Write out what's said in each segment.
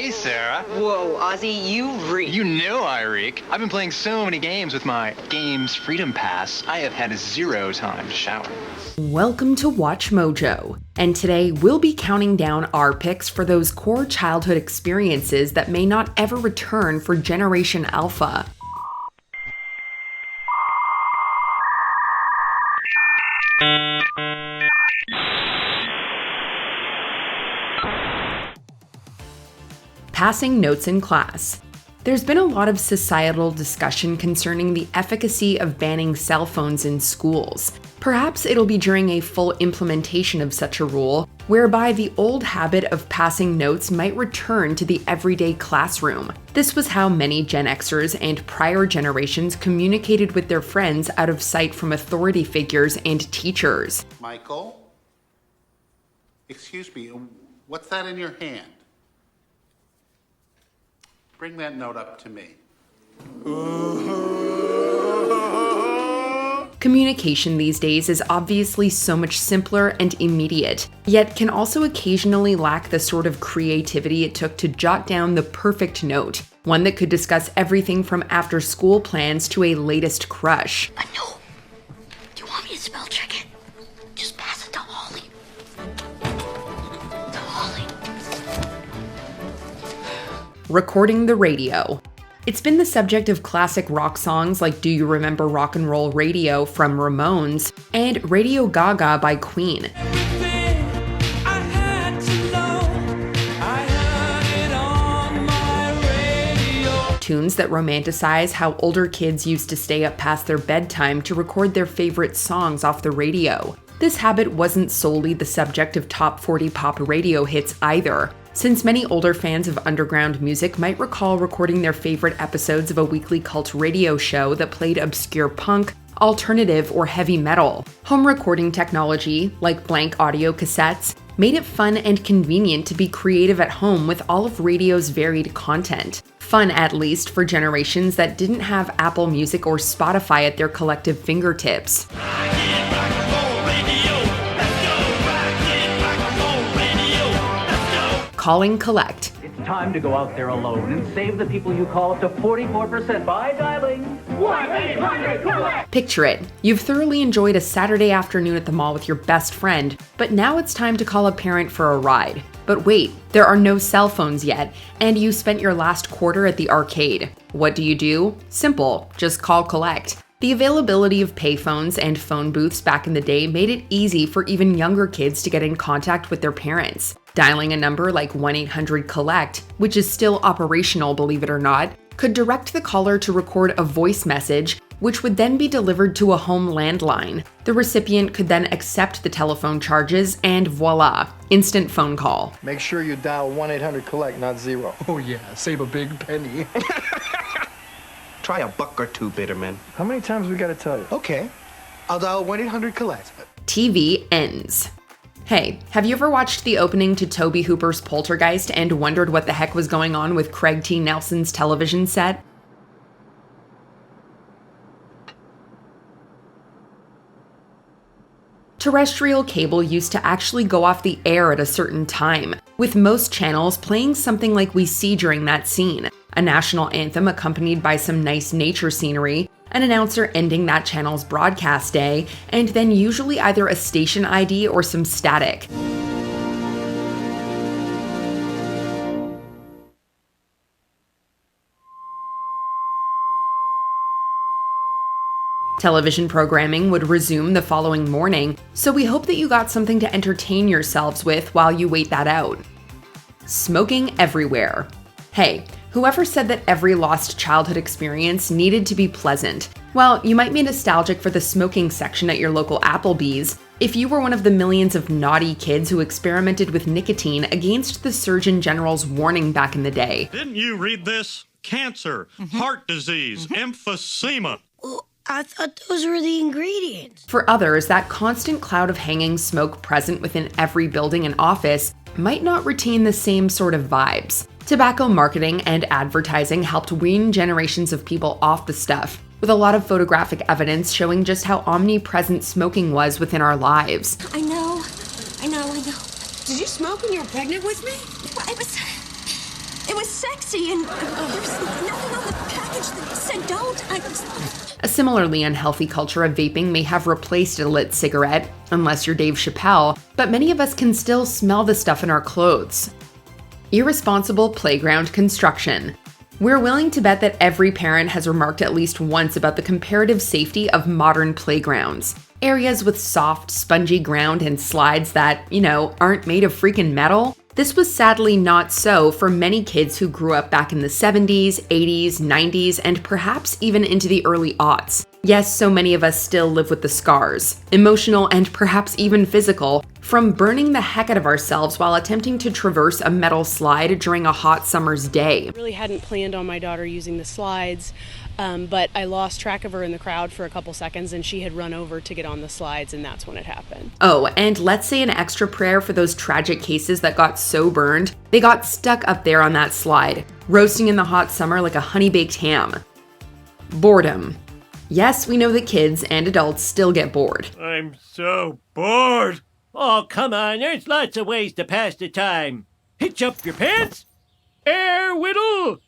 Hey, Sarah. Whoa, Ozzy, you reek. You know I reek. I've been playing so many games with my Games Freedom Pass, I have had zero time to shower. Welcome to Watch Mojo, and today we'll be counting down our picks for those core childhood experiences that may not ever return for Generation Alpha. Passing notes in class. There's been a lot of societal discussion concerning the efficacy of banning cell phones in schools. Perhaps it'll be during a full implementation of such a rule, whereby the old habit of passing notes might return to the everyday classroom. This was how many Gen Xers and prior generations communicated with their friends out of sight from authority figures and teachers. Michael? Excuse me, what's that in your hand? Bring that note up to me. Communication these days is obviously so much simpler and immediate, yet can also occasionally lack the sort of creativity it took to jot down the perfect note, one that could discuss everything from after-school plans to a latest crush. A note? Do you want me to spell check it? Just pass it to Holly. To Holly. Recording the radio. It's been the subject of classic rock songs like Do You Remember Rock and Roll Radio from Ramones and Radio Gaga by Queen. Tunes that romanticize how older kids used to stay up past their bedtime to record their favorite songs off the radio. This habit wasn't solely the subject of top 40 pop radio hits either, since many older fans of underground music might recall recording their favorite episodes of a weekly cult radio show that played obscure punk, alternative, or heavy metal. Home recording technology, like blank audio cassettes, made it fun and convenient to be creative at home with all of radio's varied content. Fun, at least, for generations that didn't have Apple Music or Spotify at their collective fingertips. Calling collect. It's time to go out there alone and save the people you call up to 44% by dialing 1-800-COLLECT. Picture it. You've thoroughly enjoyed a Saturday afternoon at the mall with your best friend, but now it's time to call a parent for a ride. But wait, there are no cell phones yet, and you spent your last quarter at the arcade. What do? Simple, just call collect. The availability of payphones and phone booths back in the day made it easy for even younger kids to get in contact with their parents. Dialing a number like 1-800-COLLECT, which is still operational, believe it or not, could direct the caller to record a voice message, which would then be delivered to a home landline. The recipient could then accept the telephone charges, and voila, instant phone call. Make sure you dial 1-800-COLLECT, not 0. Oh yeah, save a big penny. Try a buck or two, Bitterman. How many times we gotta tell you? Okay, I'll dial 1-800-COLLECT. TV ends. Hey, have you ever watched the opening to Tobe Hooper's Poltergeist and wondered what the heck was going on with Craig T. Nelson's television set? Terrestrial cable used to actually go off the air at a certain time, with most channels playing something like we see during that scene, a national anthem accompanied by some nice nature scenery, an announcer ending that channel's broadcast day, and then usually either a station ID or some static. Television programming would resume the following morning, so we hope that you got something to entertain yourselves with while you wait that out. Smoking everywhere. Hey, whoever said that every lost childhood experience needed to be pleasant? Well, you might be nostalgic for the smoking section at your local Applebee's if you were one of the millions of naughty kids who experimented with nicotine against the Surgeon General's warning back in the day. Didn't you read this? Cancer, heart disease, emphysema. Well, I thought those were the ingredients. For others, that constant cloud of hanging smoke present within every building and office might not retain the same sort of vibes. Tobacco marketing and advertising helped wean generations of people off the stuff, with a lot of photographic evidence showing just how omnipresent smoking was within our lives. I know. Did you smoke when you were pregnant with me? It was sexy, and there's nothing on the package that said don't. A similarly unhealthy culture of vaping may have replaced a lit cigarette, unless you're Dave Chappelle, but many of us can still smell the stuff in our clothes. Irresponsible playground construction. We're willing to bet that every parent has remarked at least once about the comparative safety of modern playgrounds. Areas with soft, spongy ground and slides that, aren't made of freaking metal. This was sadly not so for many kids who grew up back in the 70s, 80s, 90s, and perhaps even into the early aughts. Yes, so many of us still live with the scars, emotional and perhaps even physical, from burning the heck out of ourselves while attempting to traverse a metal slide during a hot summer's day. I really hadn't planned on my daughter using the slides, but I lost track of her in the crowd for a couple seconds and she had run over to get on the slides, and that's when it happened. Oh, and let's say an extra prayer for those tragic cases that got so burned, they got stuck up there on that slide, roasting in the hot summer like a honey-baked ham. Boredom. Yes, we know that kids and adults still get bored. I'm so bored. Oh, come on, there's lots of ways to pass the time. Hitch up your pants, air whittle.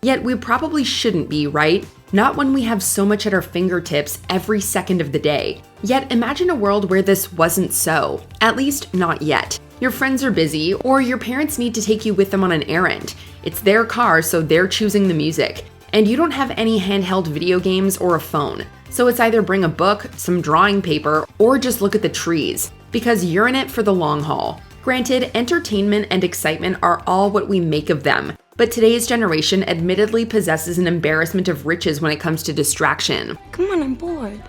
Yet we probably shouldn't be, right? Not when we have so much at our fingertips every second of the day. Yet imagine a world where this wasn't so. At least not yet. Your friends are busy, or your parents need to take you with them on an errand. It's their car, so they're choosing the music. And you don't have any handheld video games or a phone. So it's either bring a book, some drawing paper, or just look at the trees, because you're in it for the long haul. Granted, entertainment and excitement are all what we make of them, but today's generation admittedly possesses an embarrassment of riches when it comes to distraction. Come on, I'm bored.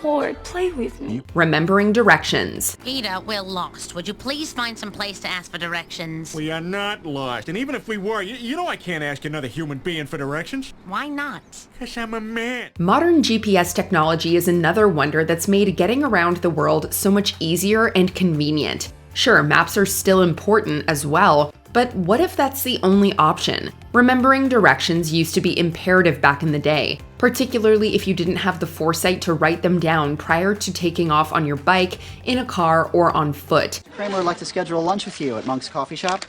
Bored. Play with me. Remembering directions. Peter, we're lost. Would you please find some place to ask for directions? We are not lost. And even if we were, you know I can't ask another human being for directions. Why not? Because I'm a man. Modern GPS technology is another wonder that's made getting around the world so much easier and convenient. Sure, maps are still important as well, but what if that's the only option? Remembering directions used to be imperative back in the day, particularly if you didn't have the foresight to write them down prior to taking off on your bike, in a car, or on foot. Kramer would like to schedule a lunch with you at Monk's Coffee Shop.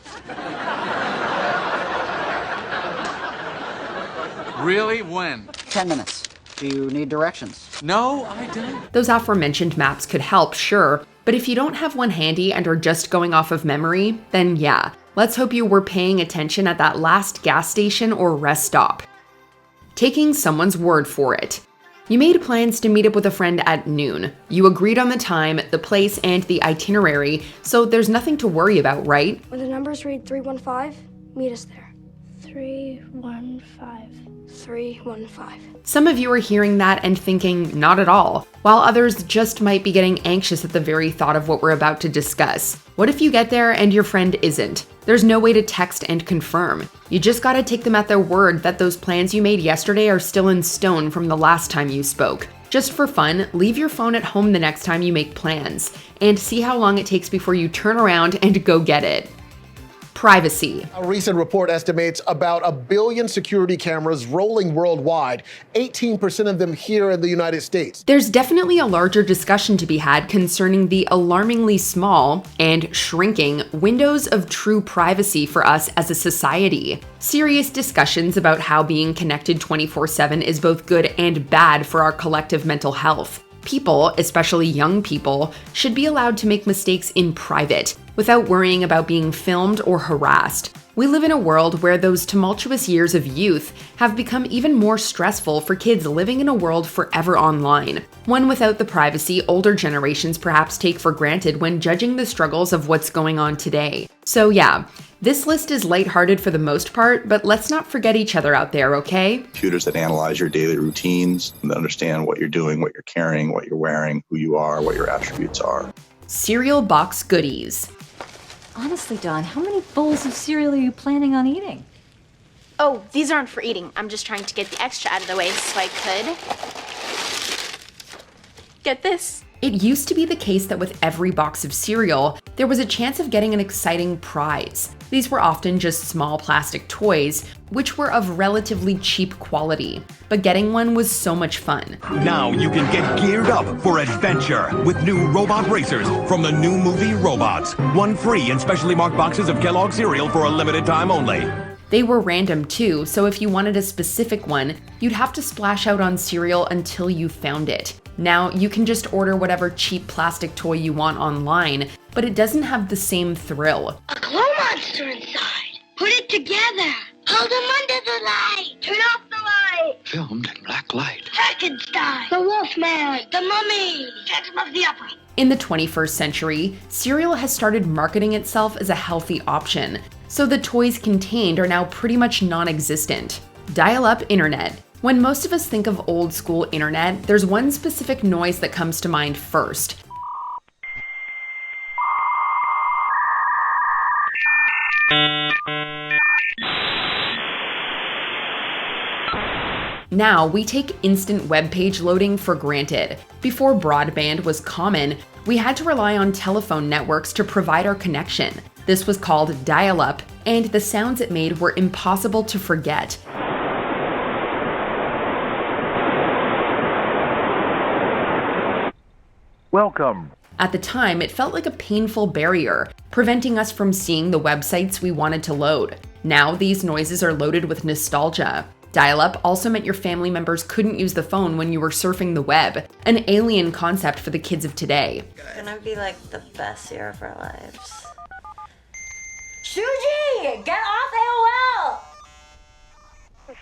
Really? When? 10 minutes. Do you need directions? No, I don't. Those aforementioned maps could help, sure, but if you don't have one handy and are just going off of memory, then yeah, let's hope you were paying attention at that last gas station or rest stop. Taking someone's word for it. You made plans to meet up with a friend at noon. You agreed on the time, the place, and the itinerary, so there's nothing to worry about, right? When the numbers read 315, meet us there. 315. 315. Some of you are hearing that and thinking, not at all, while others just might be getting anxious at the very thought of what we're about to discuss. What if you get there and your friend isn't? There's no way to text and confirm. You just gotta take them at their word that those plans you made yesterday are still in stone from the last time you spoke. Just for fun, leave your phone at home the next time you make plans, and see how long it takes before you turn around and go get it. Privacy. A recent report estimates about 1 billion security cameras rolling worldwide, 18% of them here in the United States. There's definitely a larger discussion to be had concerning the alarmingly small and shrinking windows of true privacy for us as a society. Serious discussions about how being connected 24/7 is both good and bad for our collective mental health. People, especially young people, should be allowed to make mistakes in private, without worrying about being filmed or harassed. We live in a world where those tumultuous years of youth have become even more stressful for kids living in a world forever online, one without the privacy older generations perhaps take for granted when judging the struggles of what's going on today. So yeah, this list is lighthearted for the most part, but let's not forget each other out there, okay? Computers that analyze your daily routines and understand what you're doing, what you're carrying, what you're wearing, who you are, what your attributes are. Cereal box goodies. Honestly, Dawn, how many bowls of cereal are you planning on eating? Oh, these aren't for eating. I'm just trying to get the extra out of the way so I could get this. It used to be the case that with every box of cereal, there was a chance of getting an exciting prize. These were often just small plastic toys, which were of relatively cheap quality, but getting one was so much fun. Now you can get geared up for adventure with new robot racers from the new movie Robots. One free in specially marked boxes of Kellogg's cereal for a limited time only. They were random too, so if you wanted a specific one, you'd have to splash out on cereal until you found it. Now, you can just order whatever cheap plastic toy you want online, but it doesn't have the same thrill. A glow monster inside. Put it together. Hold him under the light. Turn off the light. Filmed in black light. Frankenstein. The Wolfman. The Mummy. Phantom of the Opera. In the 21st century, cereal has started marketing itself as a healthy option, so the toys contained are now pretty much non-existent. Dial-up internet. When most of us think of old school internet, there's one specific noise that comes to mind first. Now, we take instant web page loading for granted. Before broadband was common, we had to rely on telephone networks to provide our connection. This was called dial-up, and the sounds it made were impossible to forget. Welcome. At the time, it felt like a painful barrier, preventing us from seeing the websites we wanted to load. Now, these noises are loaded with nostalgia. Dial-up also meant your family members couldn't use the phone when you were surfing the web, an alien concept for the kids of today. It's gonna be like the best year of our lives. Shuji! Get off AOL!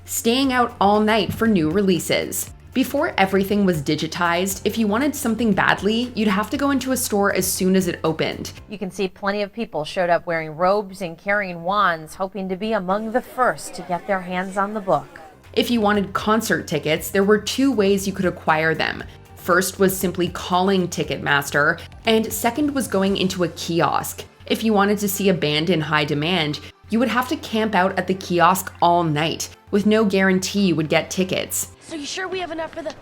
Staying out all night for new releases. Before everything was digitized, if you wanted something badly, you'd have to go into a store as soon as it opened. You can see plenty of people showed up wearing robes and carrying wands, hoping to be among the first to get their hands on the book. If you wanted concert tickets, there were two ways you could acquire them. First was simply calling Ticketmaster, and second was going into a kiosk. If you wanted to see a band in high demand, you would have to camp out at the kiosk all night, with no guarantee you would get tickets. So you sure we have enough for the...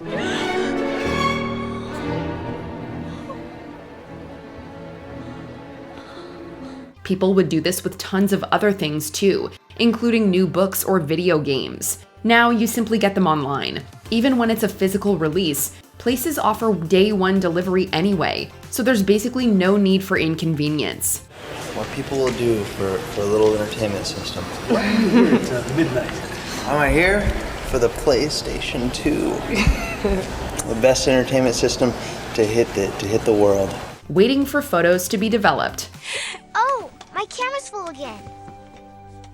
People would do this with tons of other things too, including new books or video games. Now you simply get them online. Even when it's a physical release, places offer day one delivery anyway, so there's basically no need for inconvenience. What people will do for a little entertainment system. It's midnight. I'm here for the PlayStation 2. The best entertainment system to hit the world. Waiting for photos to be developed. Oh, my camera's full again.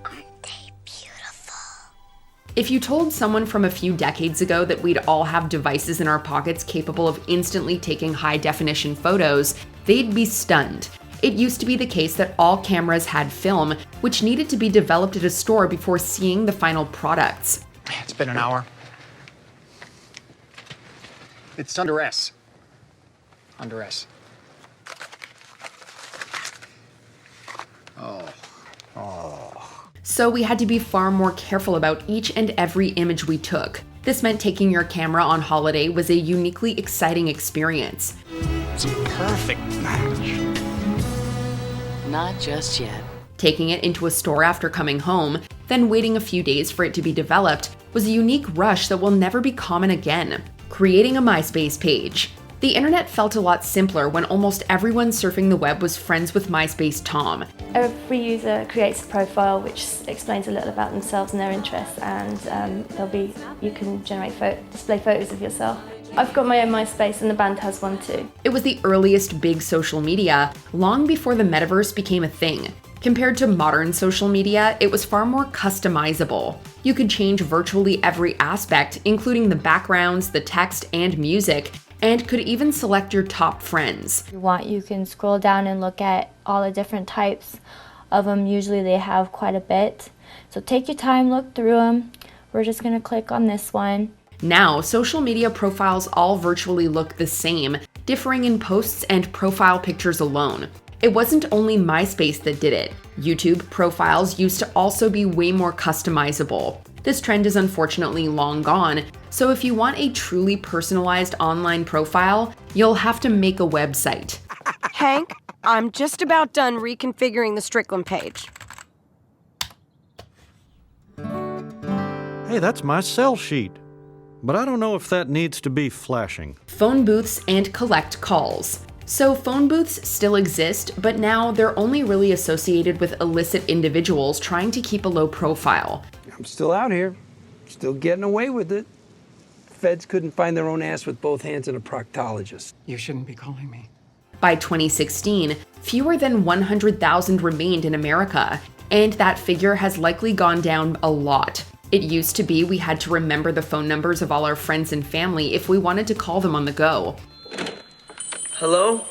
Aren't they beautiful? If you told someone from a few decades ago that we'd all have devices in our pockets capable of instantly taking high-definition photos, they'd be stunned. It used to be the case that all cameras had film, which needed to be developed at a store before seeing the final products. It's been an hour. It's under S. Under S. So we had to be far more careful about each and every image we took. This meant taking your camera on holiday was a uniquely exciting experience. It's a perfect match. Not just yet. Taking it into a store after coming home, then waiting a few days for it to be developed, was a unique rush that will never be common again. Creating a MySpace page. The internet felt a lot simpler when almost everyone surfing the web was friends with MySpace Tom. Every user creates a profile which explains a little about themselves and their interests, and you can display photos of yourself. I've got my own MySpace and the band has one too. It was the earliest big social media, long before the metaverse became a thing. Compared to modern social media, it was far more customizable. You could change virtually every aspect, including the backgrounds, the text, and music, and could even select your top friends. If you want, you can scroll down and look at all the different types of them. Usually they have quite a bit. So take your time, look through them. We're just gonna click on this one. Now, social media profiles all virtually look the same, differing in posts and profile pictures alone. It wasn't only MySpace that did it. YouTube profiles used to also be way more customizable. This trend is unfortunately long gone, so if you want a truly personalized online profile, you'll have to make a website. Hank, I'm just about done reconfiguring the Strickland page. Hey, that's my cell sheet. But I don't know if that needs to be flashing. Phone booths and collect calls. So phone booths still exist, but now they're only really associated with illicit individuals trying to keep a low profile. I'm still out here, still getting away with it. Feds couldn't find their own ass with both hands and a proctologist. You shouldn't be calling me. By 2016, fewer than 100,000 remained in America, and that figure has likely gone down a lot. It used to be we had to remember the phone numbers of all our friends and family if we wanted to call them on the go. Hello?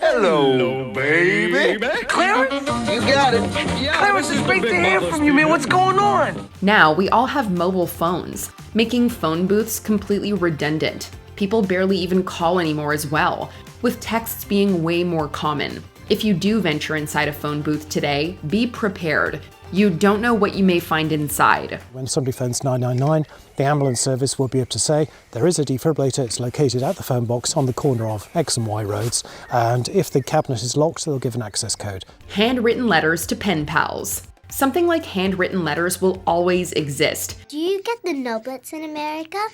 Hello, baby. Clarence? You got it. Yeah, Clarence, it's great to hear from you, man. What's going on? Now, we all have mobile phones, making phone booths completely redundant. People barely even call anymore as well, with texts being way more common. If you do venture inside a phone booth today, be prepared. You don't know what you may find inside. When somebody phones 999, the ambulance service will be able to say there is a defibrillator, it's located at the phone box on the corner of X and Y roads, and if the cabinet is locked, they'll give an access code. Handwritten letters to pen pals. Something like handwritten letters will always exist. Do you get the noblets in America?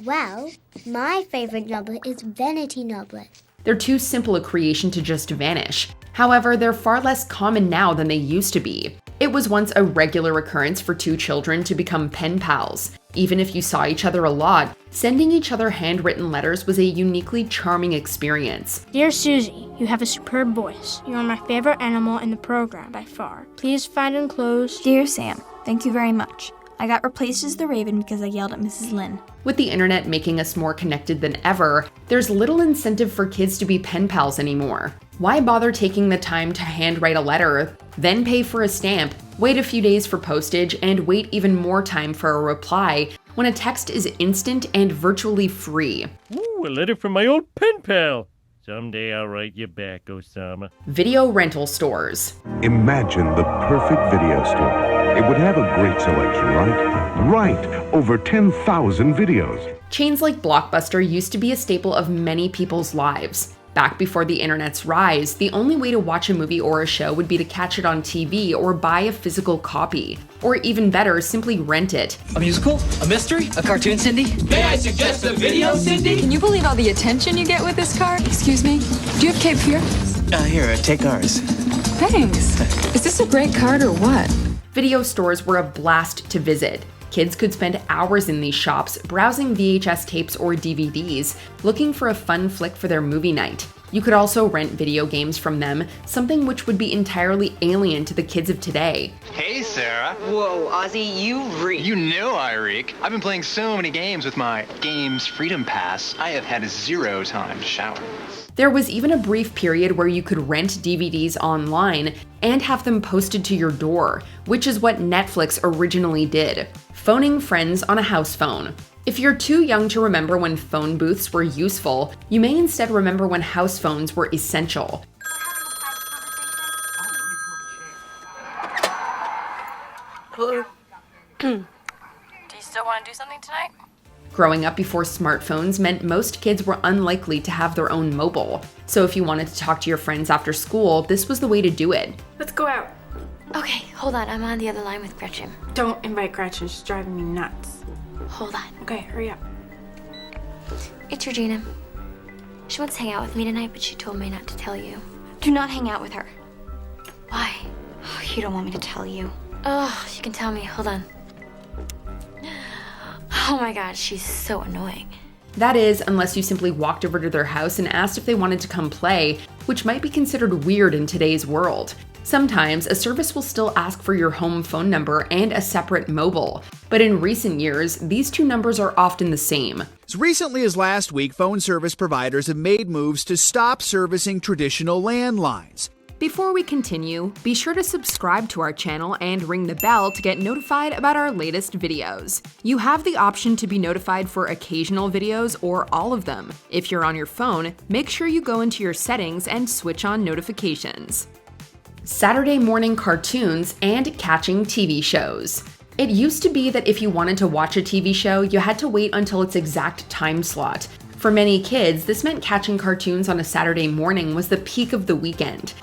Well, my favorite noblet is Vanity Noblet. They're too simple a creation to just vanish. However, they're far less common now than they used to be. It was once a regular occurrence for two children to become pen pals. Even if you saw each other a lot, sending each other handwritten letters was a uniquely charming experience. Dear Susie, you have a superb voice. You are my favorite animal in the program by far. Please find enclosed. Dear Sam, thank you very much. I got replaced as the Raven because I yelled at Mrs. Lynn. With the internet making us more connected than ever, there's little incentive for kids to be pen pals anymore. Why bother taking the time to handwrite a letter, then pay for a stamp, wait a few days for postage, and wait even more time for a reply when a text is instant and virtually free? Ooh, a letter from my old pen pal. Someday I'll write you back, Osama. Video rental stores. Imagine the perfect video store. It would have a great selection, right? Right, over 10,000 videos. Chains like Blockbuster used to be a staple of many people's lives. Back before the internet's rise, the only way to watch a movie or a show would be to catch it on TV or buy a physical copy. Or even better, simply rent it. A musical? A mystery? A cartoon, Cindy? May I suggest a video, Cindy? Can you believe all the attention you get with this card? Excuse me, do you have Cape Fear? Here, take ours. Thanks. Is this a great card or what? Video stores were a blast to visit. Kids could spend hours in these shops browsing VHS tapes or DVDs, looking for a fun flick for their movie night. You could also rent video games from them, something which would be entirely alien to the kids of today. Hey, Sarah. Whoa, Ozzy, you reek. You know I reek. I've been playing so many games with my Games Freedom Pass, I have had zero time to shower. There was even a brief period where you could rent DVDs online and have them posted to your door, which is what Netflix originally did. Phoning friends on a house phone. If you're too young to remember when phone booths were useful, you may instead remember when house phones were essential. Hello? Do you still want to do something tonight? Growing up before smartphones meant most kids were unlikely to have their own mobile. So if you wanted to talk to your friends after school, this was the way to do it. Let's go out. Okay, hold on. I'm on the other line with Gretchen. Don't invite Gretchen. She's driving me nuts. Hold on. Okay, hurry up. It's Regina. She wants to hang out with me tonight, but she told me not to tell you. Do not hang out with her. Why? Oh, you don't want me to tell you. Oh, you can tell me. Hold on. Oh my god, she's so annoying. That is, unless you simply walked over to their house and asked if they wanted to come play, which might be considered weird in today's world. Sometimes, a service will still ask for your home phone number and a separate mobile, but in recent years, these two numbers are often the same. As recently as last week, phone service providers have made moves to stop servicing traditional landlines. Before we continue, be sure to subscribe to our channel and ring the bell to get notified about our latest videos. You have the option to be notified for occasional videos or all of them. If you're on your phone, make sure you go into your settings and switch on notifications. Saturday morning cartoons and catching TV shows. It used to be that if you wanted to watch a TV show, you had to wait until its exact time slot. For many kids, this meant catching cartoons on a Saturday morning was the peak of the weekend.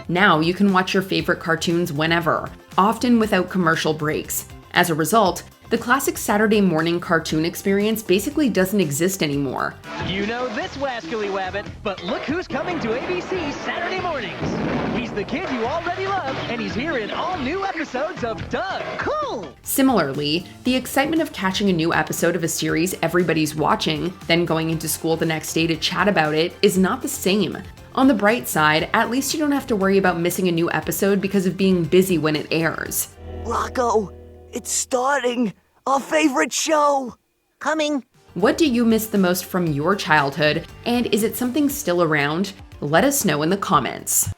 Now you can watch your favorite cartoons whenever, often without commercial breaks. As a result, the classic Saturday morning cartoon experience basically doesn't exist anymore. You know this wascally wabbit, but look who's coming to ABC Saturday mornings. He's the kid you already love, and he's here in all new episodes of Doug. Cool! Similarly, the excitement of catching a new episode of a series everybody's watching, then going into school the next day to chat about it, is not the same. On the bright side, at least you don't have to worry about missing a new episode because of being busy when it airs. Rocco, it's starting! Our favorite show! Coming! What do you miss the most from your childhood, and is it something still around? Let us know in the comments.